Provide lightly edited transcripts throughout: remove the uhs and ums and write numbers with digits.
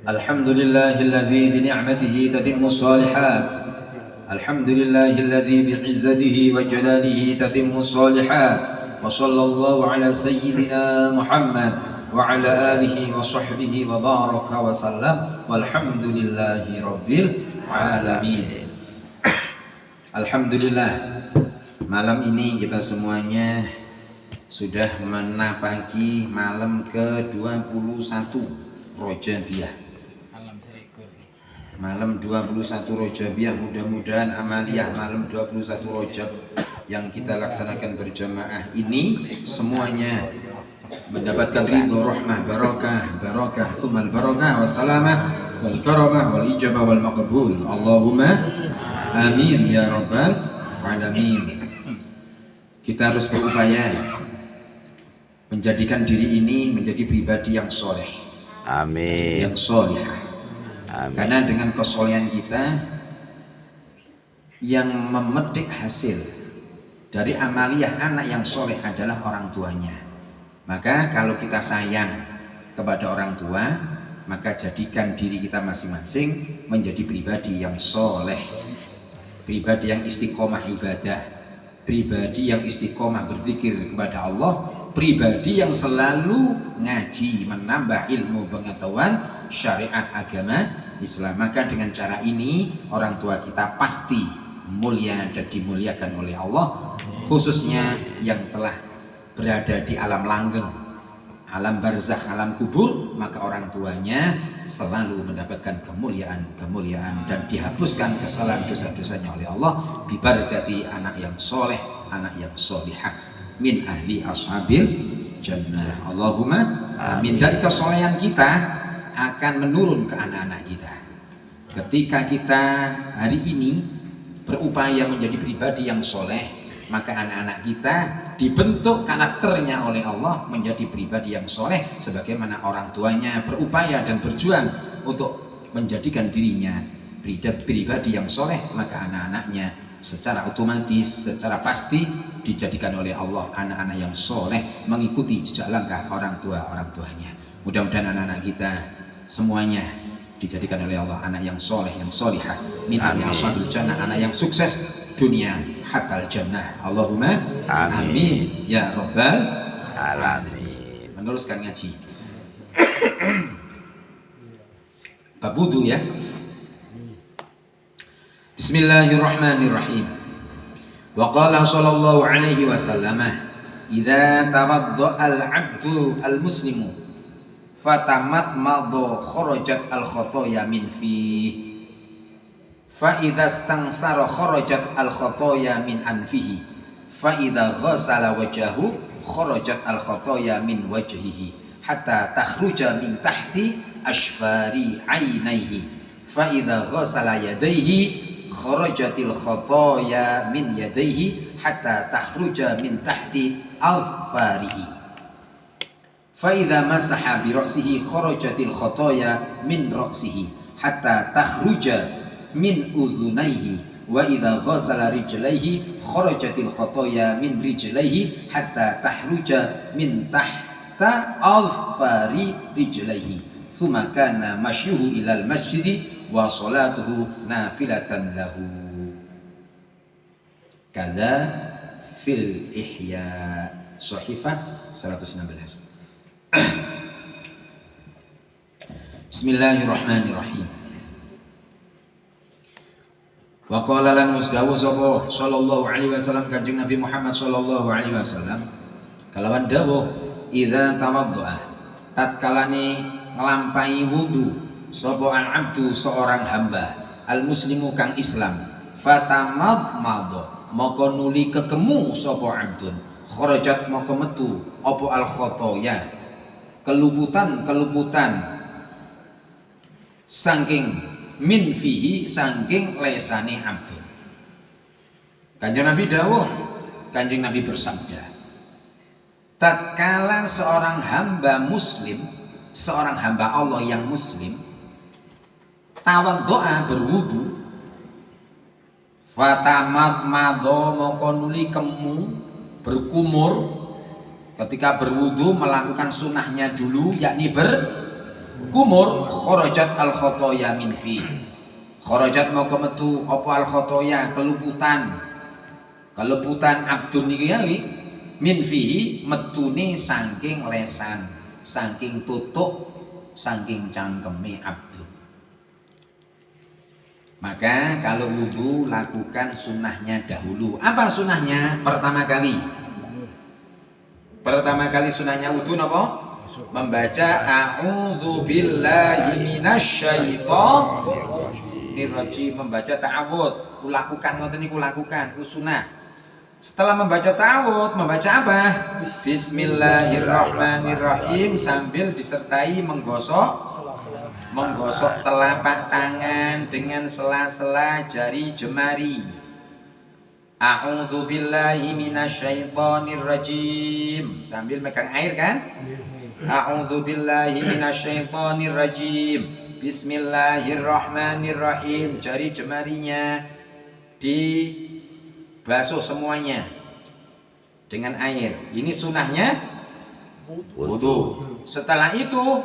Alhamdulillahilladzi bi ni'matihi tatimmu shalihat. Alhamdulillahilladzi bi 'izzatihi wa jalalihi tatimmu shalihat. Wa sallallahu ala sayyidina Muhammad wa ala alihi wa sahbihi wa baraka wa sallam. Walhamdulillahi rabbil alamin. Alhamdulillah, malam ini kita semuanya sudah menapaki malam ke-21 Rajabiyah. Malam 21 Rajabiyah, mudah-mudahan amaliyah malam 21 Rajab yang kita laksanakan berjamaah ini semuanya mendapatkan ridho, rahmah, barakah, sumal barakah, wassalamah, wal karamah, wal ijabah, wal maqbul. Allahumma amin ya rabbal alamin. Kita harus berupaya menjadikan diri ini menjadi pribadi yang soleh, amin, yang solihah. Karena dengan kesolehan kita yang memetik hasil dari amaliyah anak yang soleh adalah orang tuanya. Maka kalau kita sayang kepada orang tua, maka jadikan diri kita masing-masing menjadi pribadi yang soleh, pribadi yang istiqomah ibadah, pribadi yang istiqomah berzikir kepada Allah, pribadi yang selalu ngaji, menambah ilmu pengetahuan syariat agama Islam. Maka dengan cara ini orang tua kita pasti mulia dan dimuliakan oleh Allah, khususnya yang telah berada di alam langgeng, alam barzakh, alam kubur. Maka orang tuanya selalu mendapatkan kemuliaan dan dihapuskan kesalahan dosa-dosanya oleh Allah bibarakati anak yang soleh, anak yang solihah min ahli ashabil jannah. Allahumma amin. Dan kesolehan kita akan menurun ke anak-anak kita. Ketika kita hari ini berupaya menjadi pribadi yang soleh, maka anak-anak kita dibentuk karakternya oleh Allah menjadi pribadi yang soleh, sebagaimana orang tuanya berupaya dan berjuang untuk menjadikan dirinya pribadi yang soleh. Maka anak-anaknya secara otomatis, secara pasti dijadikan oleh Allah anak-anak yang soleh, mengikuti jejak langkah orang tuanya. Mudah-mudahan anak-anak kita semuanya dijadikan oleh Allah anak yang soleh, yang solihah min ahli ashabil jannah, anak yang sukses dunia hatal jannah. Allahumma amin ya rabbal alamin. Meneruskan ngaji bab wudu ya. Bismillahirrahmanirrahim. Wa qala sallallahu alaihi wasallam, idza tawadda al-'abdu al-muslimu fatamat madha kharajat al-khotoya min fi, fa idza istanthara kharajat al-khotoya min anfihi, fa idza ghassala wajhahu kharajat al-khotoya min wajhihi hatta takhruja min tahti ashfari 'ainaihi, fa idza ghassala yadayhi kharajatil khotoya min yadayhi hatta takhruja min tahti azfarihi, fa idza masaha bi ra'sihi kharajatil khotoya min ra'sihi hatta takhruja min uzunaihi, wa idza ghassala rijlaihi kharajatil khotoya min rijlaihi hatta tahruja min tahta azfari rijlaihi, tsumma kana masyuhu ilal masjidi wa salatuhu nafilatan lahu. Kada fil ihya, Shahifah 116. Bismillahirrahmanirrahim. Wa qala lan musdawu sapa sallallahu alaihi wasallam, Kanjeng Nabi Muhammad sallallahu alaihi wasallam kalawan dawuh, idza tawaddaa, tatkalane nglampahi wudu sapa al-abdu seorang hamba, al-muslimu kang Islam, fatamad maka nuli kekemu sapa abdun, kharajat maka metu apa al-khotoya, keluputan saking min fihi, saking lesane abdun. Kanjeng Nabi dawuh, Kanjeng Nabi bersabda, tatkala seorang hamba muslim, seorang hamba Allah yang muslim tawaddoa, berwudu, fatamat madho moko nuli kemu, berkumur, ketika berwudu melakukan sunnahnya dulu, yakni kumur kharajat al khotoya min fi. Kharajat mau kemetu apa al khotoya keluputan abdun niki min fihi metune saking lesan, saking tutuk, saking cangkeme abdun. Maka kalau wudu lakukan sunnahnya dahulu. Apa sunnahnya? Pertama kali sunnahnya wudu napa? Membaca a'udzu billahi minasyaitonir rajim, membaca ta'awudz. Lakukan ngoten niku lakukan, itu sunnah. Setelah membaca ta'awudz, membaca apa? Bismillahirrahmanirrahim sambil disertai menggosok telapak tangan dengan sela-sela jari jemari. A'udzu billahi minasyaitonir rajim sambil megang air kan? A'udzu billahi minasyaitonir rajim. Bismillahirrahmanirrahim. Jari jemarinya dibasuh semuanya dengan air. Ini sunnahnya wudu. Setelah itu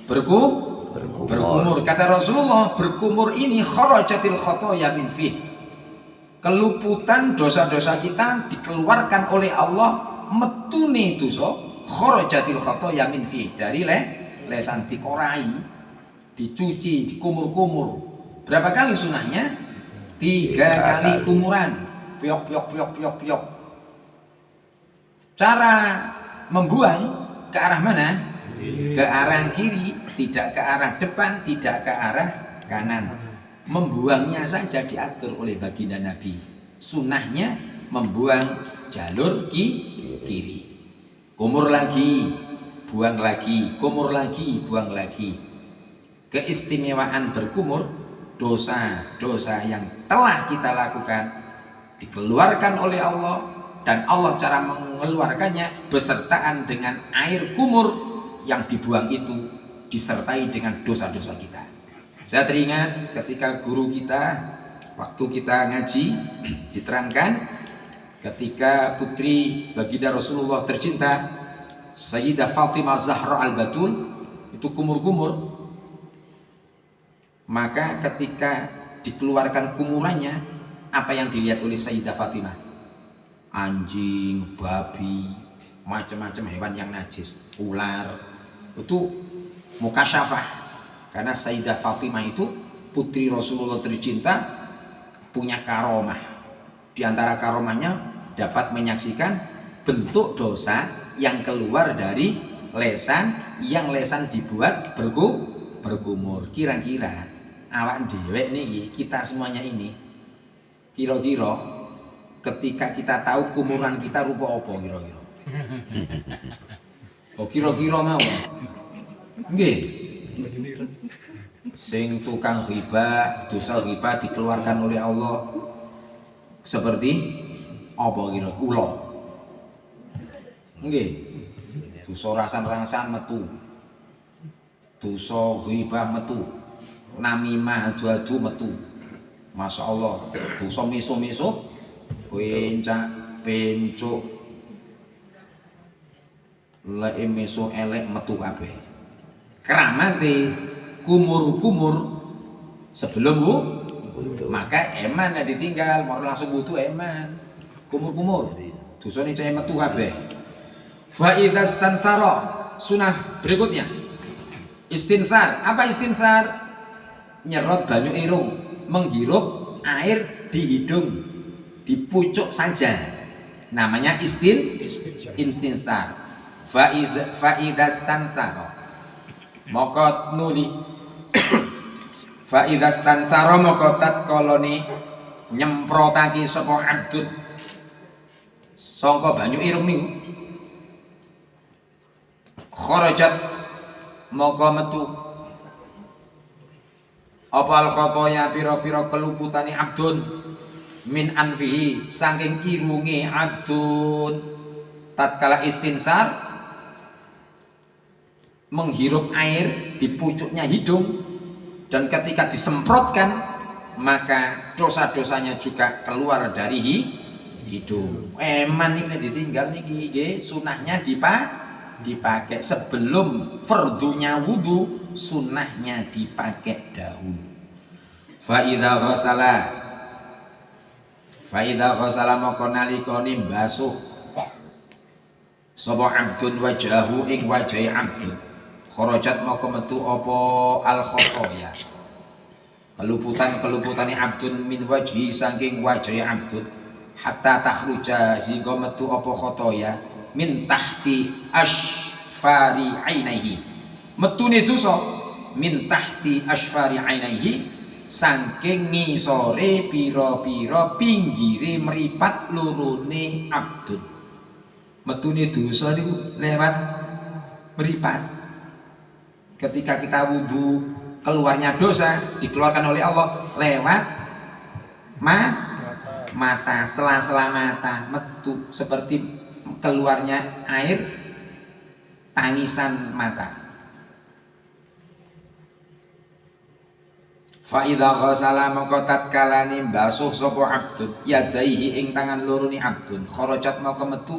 berkumur. Kata Rasulullah, berkumur ini kharajatil khotoya min fi. Keluputan dosa-dosa kita dikeluarkan oleh Allah, metune dosa kharajatil khotoya min fi, dari lesan dikorai, dicuci, dikumur-kumur. Berapa kali sunahnya? 3 kali kumuran. Piok. Cara membuang ke arah mana? Ke arah kiri, tidak ke arah depan, tidak ke arah kanan. Membuangnya saja diatur oleh baginda Nabi. Sunnahnya membuang jalur kiri. Kumur lagi, buang lagi, kumur lagi, buang lagi. Keistimewaan berkumur, dosa-dosa yang telah kita lakukan dikeluarkan oleh Allah, dan Allah cara mengeluarkannya besertaan dengan air kumur yang dibuang itu disertai dengan dosa-dosa kita. Saya teringat ketika guru kita waktu kita ngaji diterangkan ketika putri baginda Rasulullah tercinta Sayyidah Fatimah Zahra Al-Batul itu kumur-kumur, maka ketika dikeluarkan kumurannya, apa yang dilihat oleh Sayyidah Fatimah? Anjing, babi, macam-macam hewan yang najis, ular. Itu mukasyafah. Karena Sayyidah Fatimah itu putri Rasulullah tercinta, punya karomah. Di antara karomahnya dapat menyaksikan bentuk dosa yang keluar dari lesan, yang lesan dibuat berkumur. Kira-kira awak dewek nih, kita semuanya ini, kira-kira ketika kita tahu kumuran kita rupa apa kira-kira? Oh kira-kira mau? Nggih. Sing tukang ghibah, dosa ghibah dikeluarkan oleh Allah seperti apa kira? Ula. Nggih. Dosa rasan-rasan metu. Dosa ghibah metu. Namimah adu-adu metu. Masya Allah. Dosa miso-miso, pencak, pencuk, lek miso elek metu kabeh. Keramate kumur-kumur sebelum maka eman lah ditinggal, mau langsung wudu eman. Kumur-kumur dosane cah metu kabeh. Fa idza stansara, sunah berikutnya istinsar. Apa istinsar? Nyerot banyu irung, menghirup air di hidung, di pucuk saja, namanya istinsar. Fa idza stansara mokot nuli fa idza stansara mokotat koloni nyemprotake sapa abdud sangka banyu irung niku kharajat moko metu apa al khotoya pira-pira keluputane abdun min anfihi saking irunge abdun tatkala istinsar menghirup air di pucuknya hidung, dan ketika disemprotkan maka dosa-dosanya juga keluar dari hidung. Eman ini ditinggal niki nggih, sunahnya dipakai sebelum fardunya wudu, sunnahnya dipakai dahulu. Fa idza ghasala maka nalikane basuh sapa abdun wajahu ing wajahi abdun, kharajat maka metu apa al khotoya, keluputan-keluputane abdun min wajhi saking wajahi abdun, hatta takhruja sehingga metu apa khotoya min tahti asfari ainaihi, metune dosa min tahti asfari ainaihi saking ngisore pira-pira pinggire mripat lorone abdun. Metune dosa niku lewat mripat. Ketika kita wudu keluarnya dosa dikeluarkan oleh Allah lewat mata, sela-sela mata metu seperti keluarnya air tangisan mata. Fa idza ghasala maka tatkalane basuh sapa abdun yadaihi ing tangan loro ni abdun, kharajat maka metu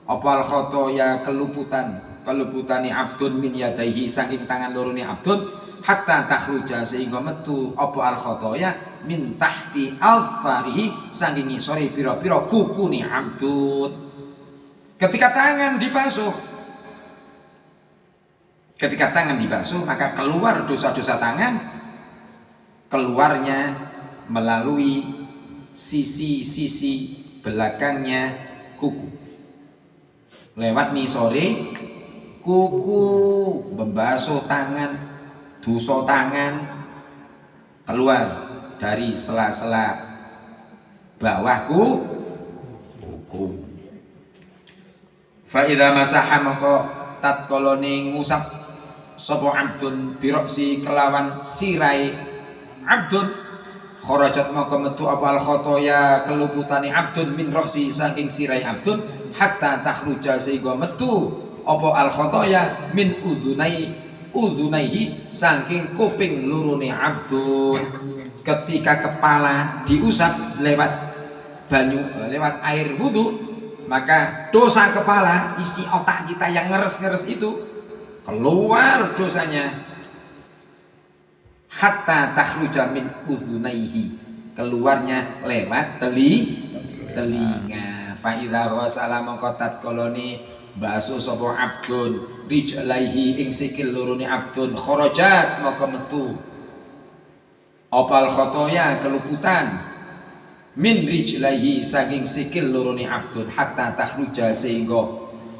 apa al khotoya keluputane abdun min yadaihi saking tangan loro ni abdun, hatta takhruja sehingga metu apa al khotoya min tahti alfarihi saking ngisore pira-pira kukune abdun. Ketika tangan dibasuh maka keluar dosa-dosa tangan, keluarnya melalui sisi-sisi belakangnya kuku, lewat nisore kuku, membasuh tangan, dosa tangan keluar dari sela-sela bawahku kuku. Fa idza masaha maka tatkolone ngusap sapa abdun biroksi kelawan sirai abdun, kharajat maka metu apa al khotoya keluputane abdun min roksi saking sirai abdun, hatta takhruja sehingga metu apa al khotoya min uzunaihi saking kuping lurune abdun. Ketika kepala diusap lewat air wudu, maka dosa kepala, isi otak kita yang ngeres-ngeres itu keluar dosanya. Hatta takhruja min uzunaihi, keluarnya lewat telinga. Fa idza ghasala maka tatkolone basuh sapa abdun rijlaihi ing sikil lorone abdun, kharajat maka metu opal khotoya keluputan min rijlaihi saking sikil lorone abdun, hatta takhruja sehingga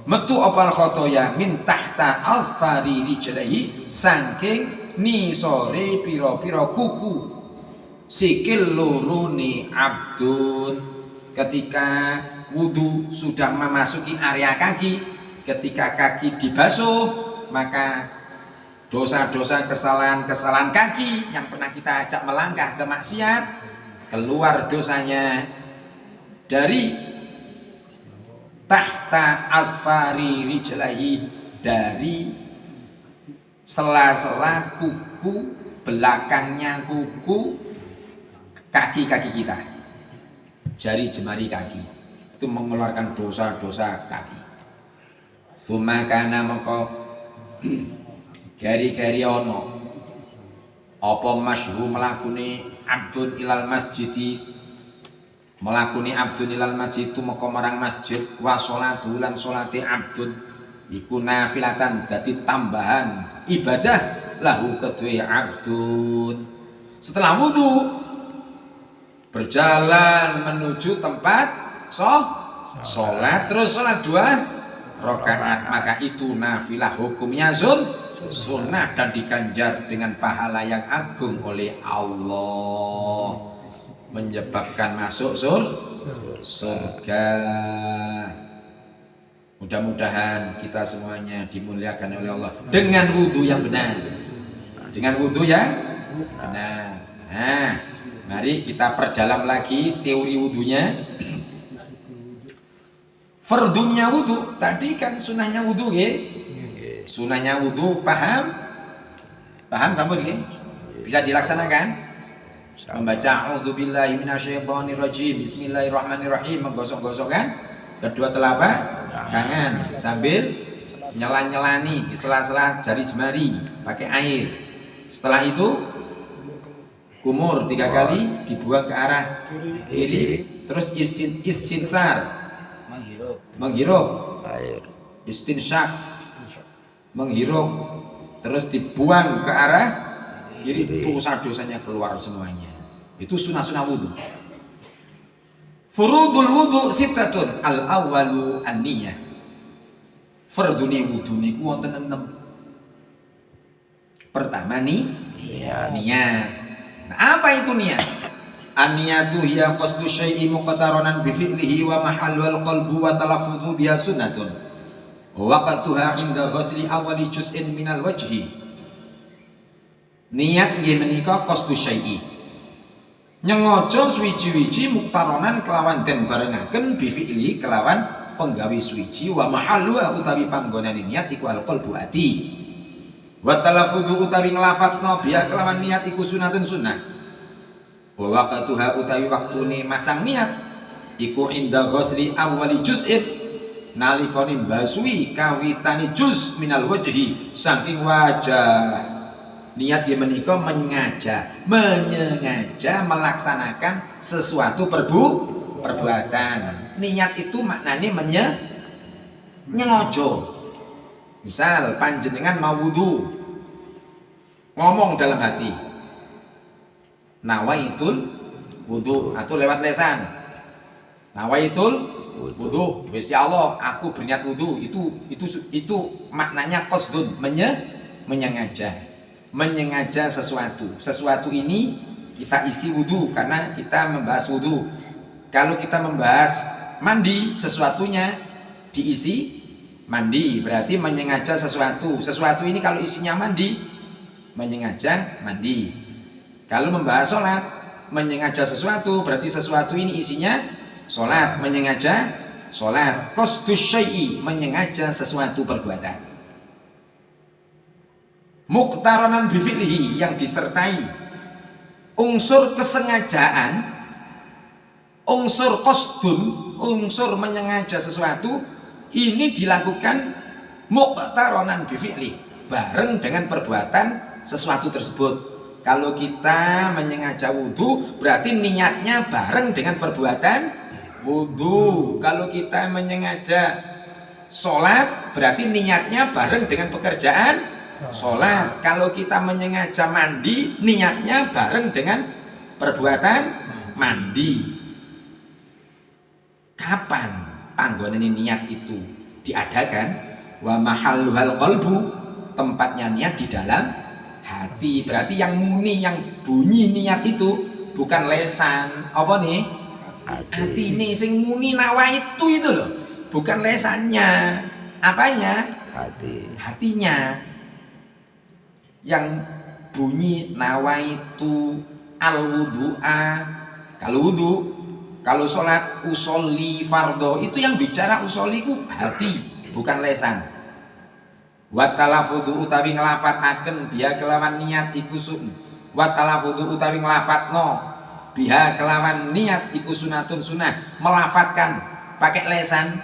metu opal khotoya min tahta alfari rijlaihi saking nisore pira-pira kuku sikil lorone abdun. Ketika wudu sudah memasuki area kaki, ketika kaki dibasuh maka dosa-dosa kesalahan kaki yang pernah kita ajak melangkah ke maksiat keluar dosanya dari tahta alfari rijlahi, dari sela-sela kuku belakangnya kuku kaki-kaki kita, jari jemari kaki itu mengeluarkan dosa-dosa kaki. Sumakana maka gari-gari ono apa masyhu melakuni abdun ilal masjidi, melakuni abdun ilal masjid itu maka marang masjid, wa sholatu lan sholati abdun iku nafilatan dadi tambahan ibadah lahu kedue abdun. Setelah wudu berjalan menuju tempat sholat, terus sholat 2 rakaat, maka itu nafilah, hukumnya sunnah dan diganjar dengan pahala yang agung oleh Allah, menyebabkan masuk surga. Mudah-mudahan kita semuanya dimuliakan oleh Allah dengan wudhu yang benar. Dengan wudhu yang benar. Nah, mari kita perdalam lagi teori wudhunya. Fardunya wudhu, tadi kan sunahnya wudhu ya. Sunahnya wudhu, paham? Paham sampun ya? Bisa dilaksanakan? Membaca a'udzubillahi minasyaitonirrajim, bismillahirrahmanirrahim, menggosok-gosok kan? Kedua telapak tangan sambil nyela-nyelani di sela-sela jari jemari pakai air. Setelah itu kumur 3 kali, dibuang ke arah kiri, terus istinthar, menghirup air, istinsyak, menghirup, terus dibuang ke arah kiri, dosa-dosanya keluar semuanya. Itu sunah-sunah wudhu. Furudul wudhu sittatun, al awwalu an-niyah. Fardune wudhu niku wonten 6. Pertama nih niat. Nah, apa itu niat? An-niyatu hiya qasdu syai'i muqtaranan bi fi'lihi wa mahallu al-qalbu wa talaffuzu biha sunnatun. Waqtuha 'inda ghusli awwali juz'in minal wajhi. Niat nggih menika qasdu syai'i. Nyengaja suwiji-wiji muqtaranan kelawan den barengaken bi fi'li kelawan penggawe suwiji wa mahallu utawi panggonane niat iku al-qalbu ati. Wa talaffuzu utawi nglafatno biya kelawan niat iku sunatun sunnah. Wa waqtuha utawi waktune masang niat iku inda ghusli awwali juz'in nalikane mbasui kawitane juz minal wajhi saking wajah. Niat ya menika menyengaja melaksanakan sesuatu perbuatan. Niat itu maknanya nyengaja. Misal panjenengan mau wudu, ngomong dalam hati nawaitul wudu atau lewat lesan nawaitul wudu, wis ya Allah aku berniat wudu, itu maknanya qasdun, menyengaja sesuatu ini kita isi wudu karena kita membahas wudu. Kalau kita membahas mandi, sesuatunya diisi mandi, berarti menyengaja sesuatu ini kalau isinya mandi, menyengaja mandi. Kalau membahas sholat, menyengaja sesuatu, berarti sesuatu ini isinya sholat, menyengaja sholat. Qasdus syai'i, menyengaja sesuatu perbuatan. Muqtaranan bifi'lihi, yang disertai unsur kesengajaan, unsur qasdun, unsur menyengaja sesuatu, ini dilakukan muqtaranan bifi'li, bareng dengan perbuatan sesuatu tersebut. Kalau kita menyengaja wudhu, berarti niatnya bareng dengan perbuatan wudhu. Kalau kita menyengaja sholat, berarti niatnya bareng dengan pekerjaan sholat. Kalau kita menyengaja mandi, niatnya bareng dengan perbuatan mandi. Kapan panggonan niat itu diadakan? Wa mahalluhal qalbu, tempatnya niat di dalam hati. Berarti yang muni, yang bunyi niat itu bukan lesan, apa nih? Hati ini sing muni nawaitu itu loh, bukan lesannya. Apanya? Hatinya. Yang bunyi nawaitu al-wudu'a. Kalau wudu, kalau sholat usolli fardho, itu yang bicara usolli ku hati, bukan lesan. Wa talaffudu utawi nglafataken biha kelawan niat iku sun. Wa talaffudu utawi nglafatno biha kelawan niat iku sunatun sunah. Melafatkan pakai lesan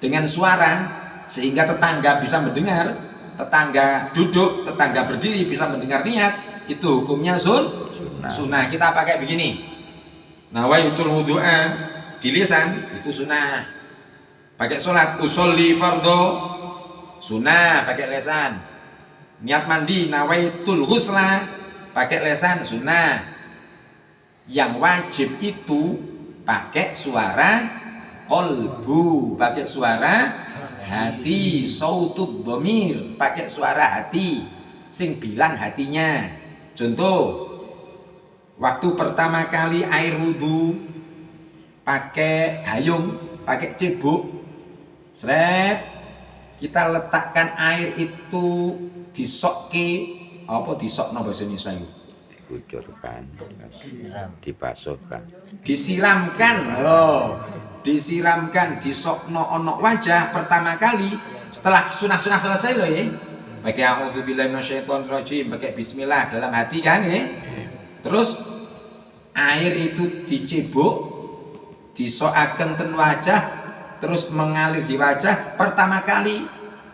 dengan suara sehingga tetangga bisa mendengar, tetangga duduk, tetangga berdiri bisa mendengar niat, itu hukumnya sunnah. Kita pakai begini. Nawaitul wudu'a di lisan itu sunnah. Pakai sholat usolli fardho sunnah pakai lesan. Niat mandi nawaitul ghusla pakai lesan sunnah. Yang wajib itu pakai suara qalbu, pakai suara hati, sautud dhamir, pakai suara hati sing bilang hatinya. Contoh, waktu pertama kali air wudhu pakai gayung, pakai cebok, seret, kita letakkan air itu disokke, apa disokno bahasa Indonesia itu? Dikucurkan, dibasuhkan, disiramkan, disiramkan, disokno onok wajah pertama kali setelah sunah-sunah selesai loh ya. Pakai a'udzubillahi minasyaitonirrajim, pakai bismillah dalam hati kan ya. Terus air itu dicebok, disokaken ten wajah, terus mengalir di wajah pertama kali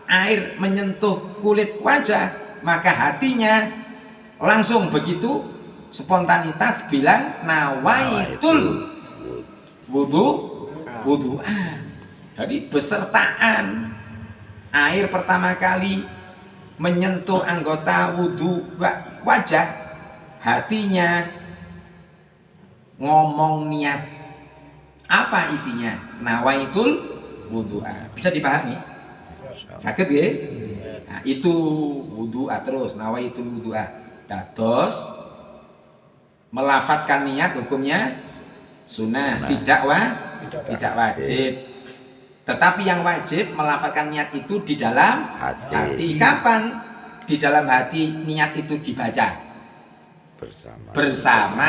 air menyentuh kulit wajah, maka hatinya langsung begitu spontanitas bilang nawaitul wudu'an. Jadi besertaan air pertama kali menyentuh anggota wudu wajah, hatinya ngomong niat. Apa isinya? Nawaitul wudu'a. Bisa dipahami? Sakit ya? Nah, itu wudu'a terus, nawaitul wudu'a. Dados melafatkan niat hukumnya sunnah, tidak wajib. Tetapi yang wajib melafatkan niat itu di dalam hati. Kapan di dalam hati niat itu dibaca? Bersama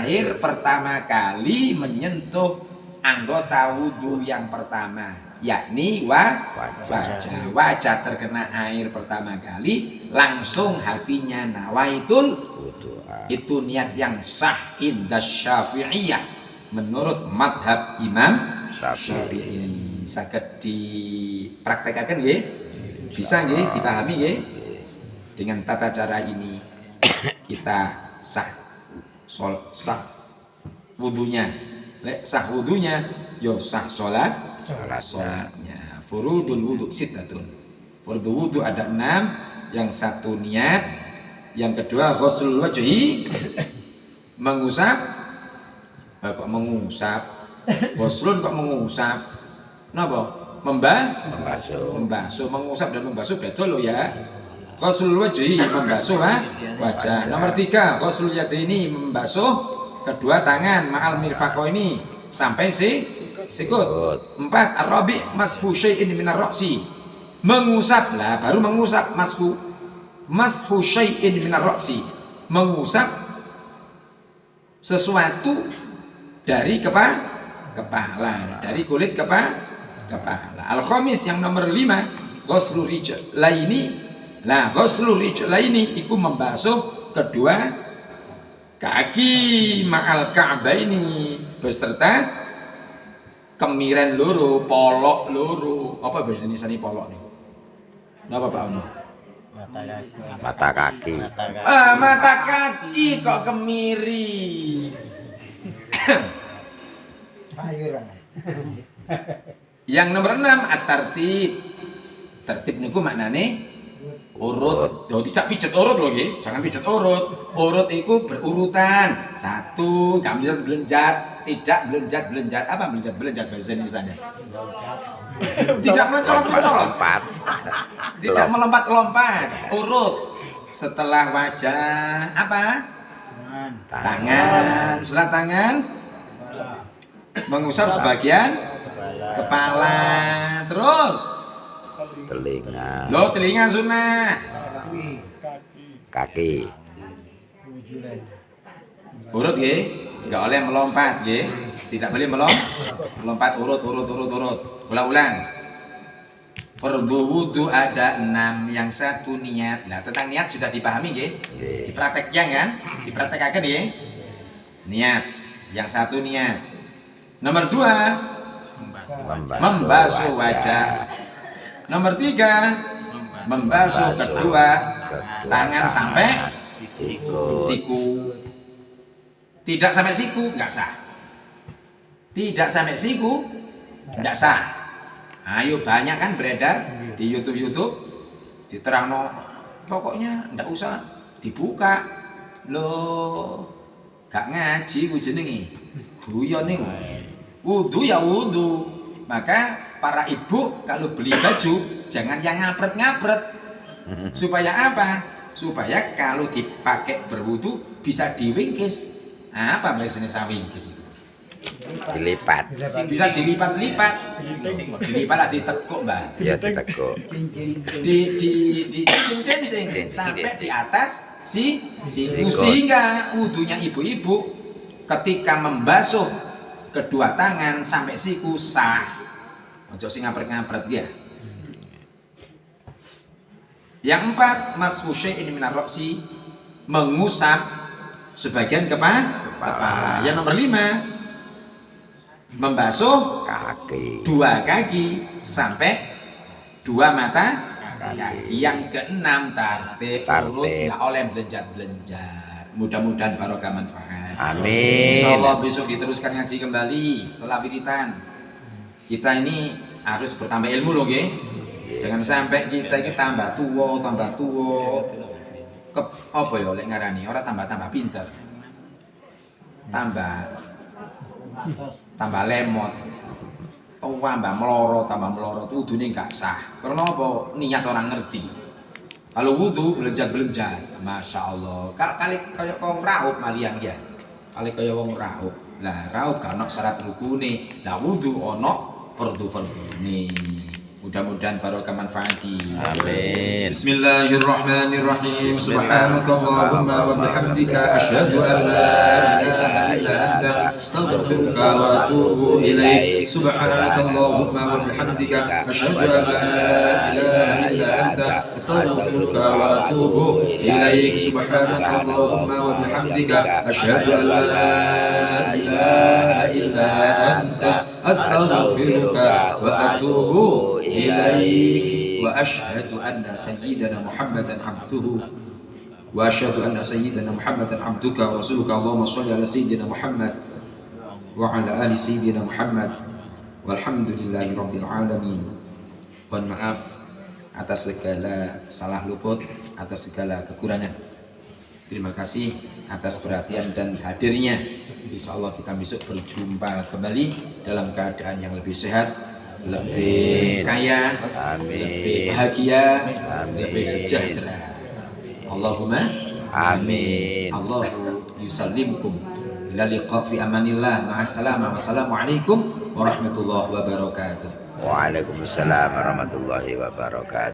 air pertama kali menyentuh anggota wudhu yang pertama, yakni wajah. Wajah terkena air pertama kali, langsung hatinya nawaitul wudu'a. Itu niat yang sah indah Syafi'iyah menurut madhab Imam Syafi'i. Saged dipraktekkan nggih? Bisa nggih dipahami nggih? Dengan tata cara ini kita sah wudunya. Lek sah wudunya yo sah salatnya. Furudul wudu sittatun. Furdu wudu ada 6, yang satu niat, yang kedua ghuslul wajhi, mengusap. Kok mengusap? Ghuslun kok mengusap? Napa? Membasuh, mengusap dan membasuh beda loh ya. Ghuslul wajhi membasuh wajah. Nomor 3, ghuslul yadaini membasuh kedua tangan ma'al mirfaqo ini sampai sikut. 4, ar-rabi' mashu syai'in minar ra'si. Mengusap lah, baru mengusap mashu syai'in minar ra'si. Mengusap sesuatu dari kepala, dari kulit kepala. Al-khamis yang nomor 5, ghuslu rijlaini. Lah ghuslu rijlaini iku membasuh kedua kaki ma'al ka'baini beserta kemiren loro, polok loro. Apa bahasa Indonesia polok nih? Napa Pak Ono? Mata kaki. Mata kaki kok kemiri. Yang nomor 6 at-tartib. Tertib niku maknane urut. Yo tidak pijet urut lho nggih. Jangan pijet urut. Urut itu berurutan. 1, gak belenjat, tidak belenjat. Apa belenjat bahasa Indonesia? Tidak melompat. Tidak melompat. Urut. Setelah wajah apa? Tangan. Setelah tangan mengusap sebagian kepala, terus telinga. Loh, telinga sunnah. Kaki. Urut nggih, enggak oleh melompat nggih. Tidak boleh melompat, urut. Ulang. Fardhu wudu ada 6, yang satu niat. Nah, tentang niat sudah dipahami nggih? Dipraktekkan kan? Dipraktekkan nggih. Niat. Yang satu niat. Nomor 2 membasuh wajah. Nomor 3 membasuh kedua tangan sampai siku. Tidak sampai siku enggak sah. Tidak sampai siku enggak sah. Ayo banyak kan beredar di YouTube diterangno, pokoknya enggak usah dibuka. Loh, gak ngaji ku jenenge. Guyon niku. Wudu ya wudu. Maka para ibu kalau beli baju jangan yang ngapret-ngapret. Supaya apa? Supaya kalau dipakai berwudu bisa diwingkis. Apa bahasanya sawingkis itu? Dilipat. Bisa dilipat-lipat. Dilipat lah ditekuk, Mbak. Ya ditekuk. Di cincin sampai di atas siku, sehingga wudunya ibu-ibu ketika membasuh kedua tangan sampai siku sah. Ojo sing ngapret-ngapret ya. Yang 4, mashu syai'in minar ra'si, mengusap sebagian kepala. Yang nomor 5, membasuh Kaki. 2 kaki sampai 2 mata kaki. Yang keenam tertib, Tertib. urut, nggak oleh belenjat-belenjat. Mudah-mudahan barokah manfaat. Amin. Insyaallah besok diteruskan ngaji kembali setelah wiritan. Kita ini harus bertambah ilmu loh, nggih. Jangan sampai kita ini tambah tua. Apa ya lek ngarani, ora tambah pinter. Tambah lemot. Tambah melorot wudune gak sah. Karena apa? Niat orang ngerti. Kalau wudu belenjat, masya Allah. Kali kayak wong raup malian ya. Kali kayak wong raup. Lah raup gak ono syarat rukune. Lah wudu ono fardu-fardune. Mudah-mudahan barokah manfaati. Amin. Bismillahirrahmanirrahim. Subhanakallahumma wa bihamdika asyhadu an la ilaha illa anta astaghfiruka wa atubu ilaik. Subhanakallahumma wa bihamdika asyhadu an la ilaha illa anta astaghfiruka wa atubu ilaik. Subhanakallahumma wa bihamdika asyhadu an la ilaha illa anta astaghfiruka wa atubu ilaik. Wa asyhadu anna sayyidana Muhammadan abduhu wa asyhadu anna sayyidana Muhammadan abduka wa rasuluka. Allahumma shalli ala sayyidina Muhammad wa ala ali sayyidina Muhammad walhamdulillahi rabbil alamin. Mohon maaf atas segala salah luput, atas segala kekurangan. Terima kasih atas perhatian dan hadirnya. Insyaallah kita besok berjumpa kembali dalam keadaan yang lebih sehat, lebih kaya, lebih bahagia, lebih sejahtera. Allahumma Amin. Allahu yusallimkum ila liqa fi amanillah ma'assalamah. Wassalamualaikum warahmatullahi wabarakatuh. Waalaikumsalam warahmatullahi wabarakatuh.